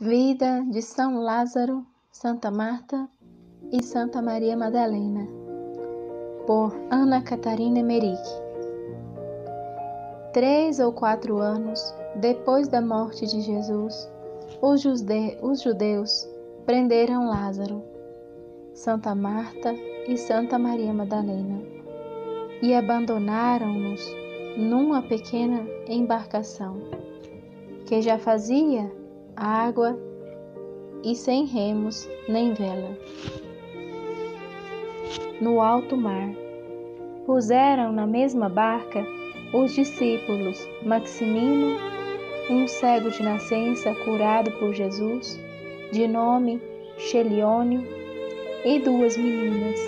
Vida de São Lázaro, Santa Marta e Santa Maria Madalena, por Ana Catarina Emerick. 3 ou 4 anos depois da morte de Jesus, os judeus prenderam Lázaro, Santa Marta e Santa Maria Madalena e abandonaram-nos numa pequena embarcação que já fazia água e sem remos nem vela. No alto mar, puseram na mesma barca os discípulos Maximino, um cego de nascença curado por Jesus, de nome Cheliônio, e 2 meninas.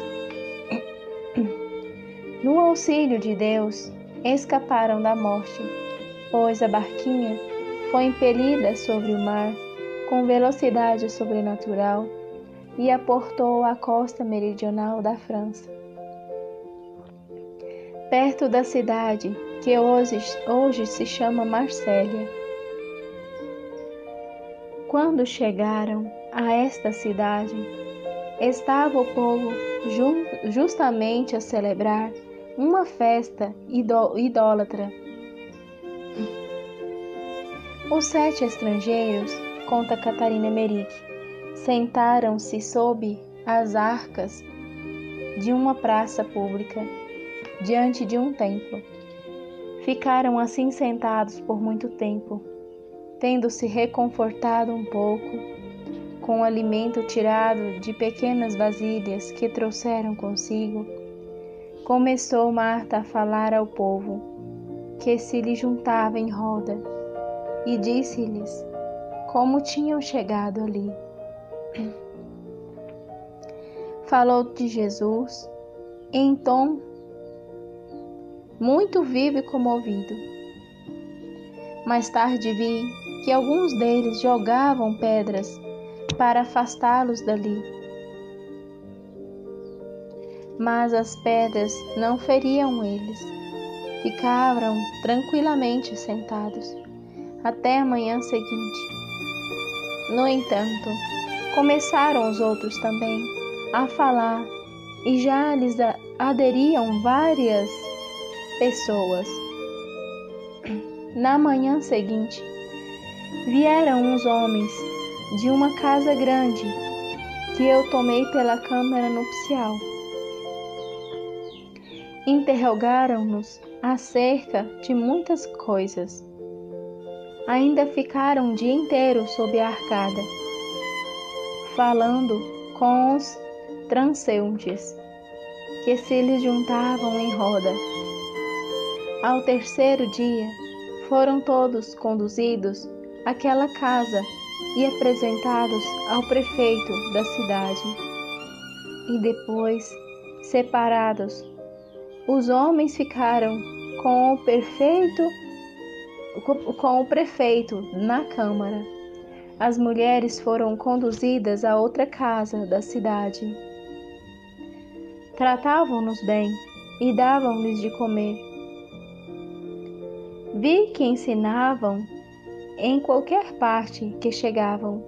No auxílio de Deus, escaparam da morte, pois a barquinha foi impelida sobre o mar com velocidade sobrenatural e aportou à costa meridional da França, perto da cidade que hoje se chama Marsella. Quando chegaram a esta cidade, estava o povo justamente a celebrar uma festa idólatra. Os 7 estrangeiros, conta Catarina Emerick, sentaram-se sob as arcas de uma praça pública, diante de um templo. Ficaram assim sentados por muito tempo, tendo se reconfortado um pouco com o alimento tirado de pequenas vasilhas que trouxeram consigo. Começou Marta a falar ao povo, que se lhe juntava em roda, e disse-lhes como tinham chegado ali. Falou de Jesus em tom muito vivo e comovido. Mais tarde vi que alguns deles jogavam pedras para afastá-los dali. Mas as pedras não feriam eles. Ficaram tranquilamente sentados até a manhã seguinte. No entanto, começaram os outros também a falar e já lhes aderiam várias pessoas. Na manhã seguinte, vieram uns homens de uma casa grande que eu tomei pela câmara nupcial. Interrogaram-nos acerca de muitas coisas. Ainda ficaram o dia inteiro sob a arcada, falando com os transeuntes, que se lhes juntavam em roda. Ao 3º dia, foram todos conduzidos àquela casa e apresentados ao prefeito da cidade. E depois, separados, os homens ficaram com o prefeito na câmara. As mulheres foram conduzidas a outra casa da cidade. Tratavam-nos bem e davam-lhes de comer. Vi que ensinavam em qualquer parte que chegavam,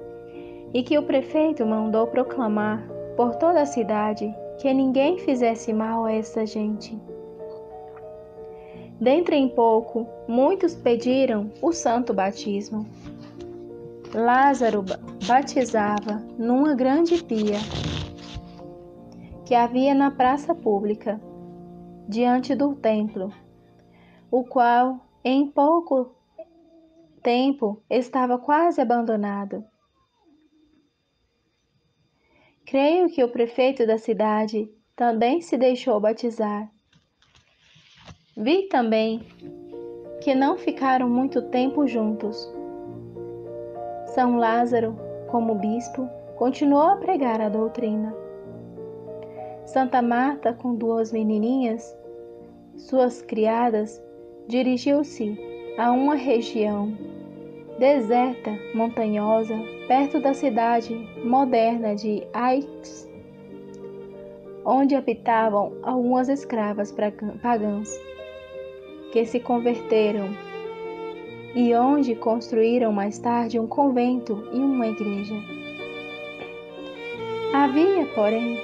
e que o prefeito mandou proclamar por toda a cidade que ninguém fizesse mal a essa gente. Dentro em pouco, muitos pediram o santo batismo. Lázaro batizava numa grande pia que havia na praça pública, diante do templo, o qual em pouco tempo estava quase abandonado. Creio que o prefeito da cidade também se deixou batizar. Vi também que não ficaram muito tempo juntos. São Lázaro, como bispo, continuou a pregar a doutrina. Santa Marta, com 2 menininhas, suas criadas, dirigiu-se a uma região deserta, montanhosa, perto da cidade moderna de Aix, onde habitavam algumas escravas pagãs que se converteram e onde construíram mais tarde um convento e uma igreja. Havia, porém,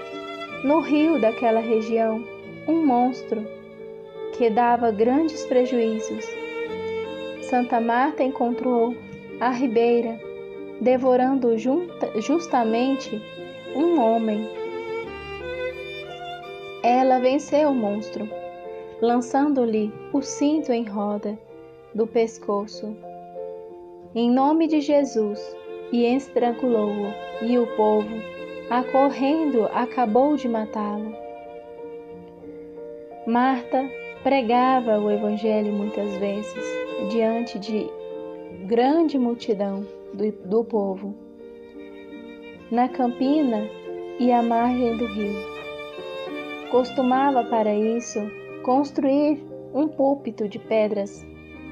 no rio daquela região, um monstro que dava grandes prejuízos. Santa Marta encontrou à ribeira, devorando justamente um homem. Ela venceu o monstro, lançando-lhe o cinto em roda do pescoço, em nome de Jesus, e estrangulou-o, e o povo, acorrendo, acabou de matá-lo. Marta pregava o Evangelho muitas vezes diante de grande multidão do povo, na campina e à margem do rio. Costumava para isso construir um púlpito de pedras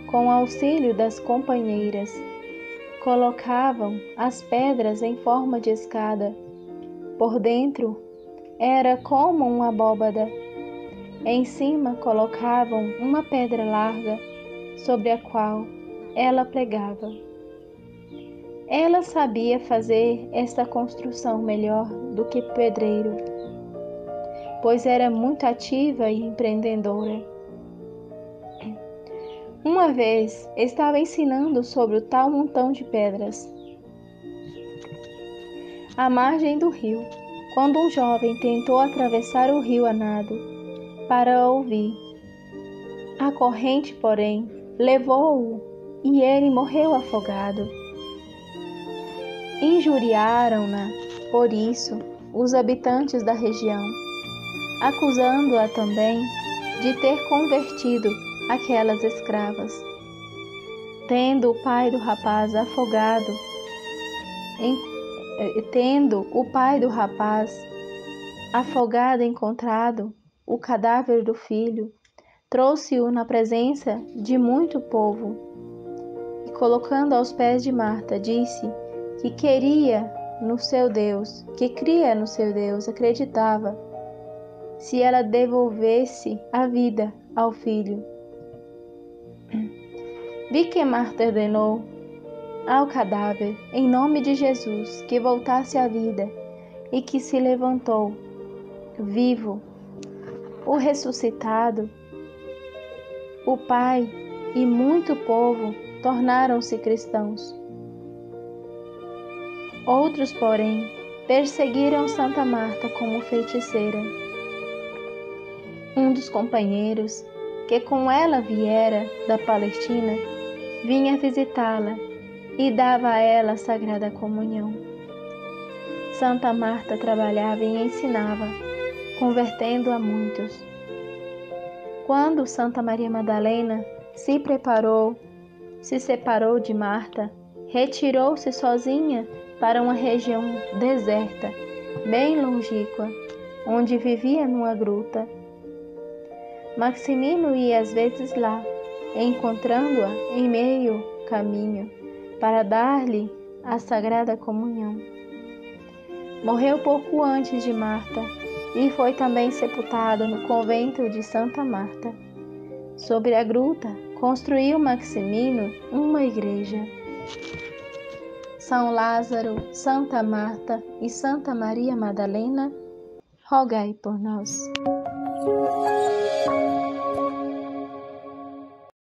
com auxílio das companheiras. Colocavam as pedras em forma de escada. Por dentro era como uma abóbada. Em cima colocavam uma pedra larga sobre a qual ela pregava. Ela sabia fazer esta construção melhor do que pedreiro, pois era muito ativa e empreendedora. Uma vez estava ensinando sobre o tal montão de pedras, à margem do rio, quando um jovem tentou atravessar o rio a nado para ouvir. A corrente, porém, levou-o e ele morreu afogado. Injuriaram-na, por isso, os habitantes da região, acusando-a também de ter convertido aquelas escravas. Tendo o pai do rapaz encontrado o cadáver do filho, trouxe-o na presença de muito povo e, colocando aos pés de Marta, disse que cria no seu Deus, acreditava, se ela devolvesse a vida ao filho. Vi que Marta ordenou ao cadáver, em nome de Jesus, que voltasse à vida e que se levantou, vivo. O ressuscitado, o pai e muito povo tornaram-se cristãos. Outros, porém, perseguiram Santa Marta como feiticeira. Um dos companheiros, que com ela viera da Palestina, vinha visitá-la e dava a ela a Sagrada Comunhão. Santa Marta trabalhava e ensinava, convertendo a muitos. Quando Santa Maria Madalena se separou de Marta, retirou-se sozinha para uma região deserta, bem longínqua, onde vivia numa gruta. Maximino ia às vezes lá, encontrando-a em meio caminho, para dar-lhe a Sagrada Comunhão. Morreu pouco antes de Marta e foi também sepultado no convento de Santa Marta. Sobre a gruta construiu Maximino uma igreja. São Lázaro, Santa Marta e Santa Maria Madalena, rogai por nós.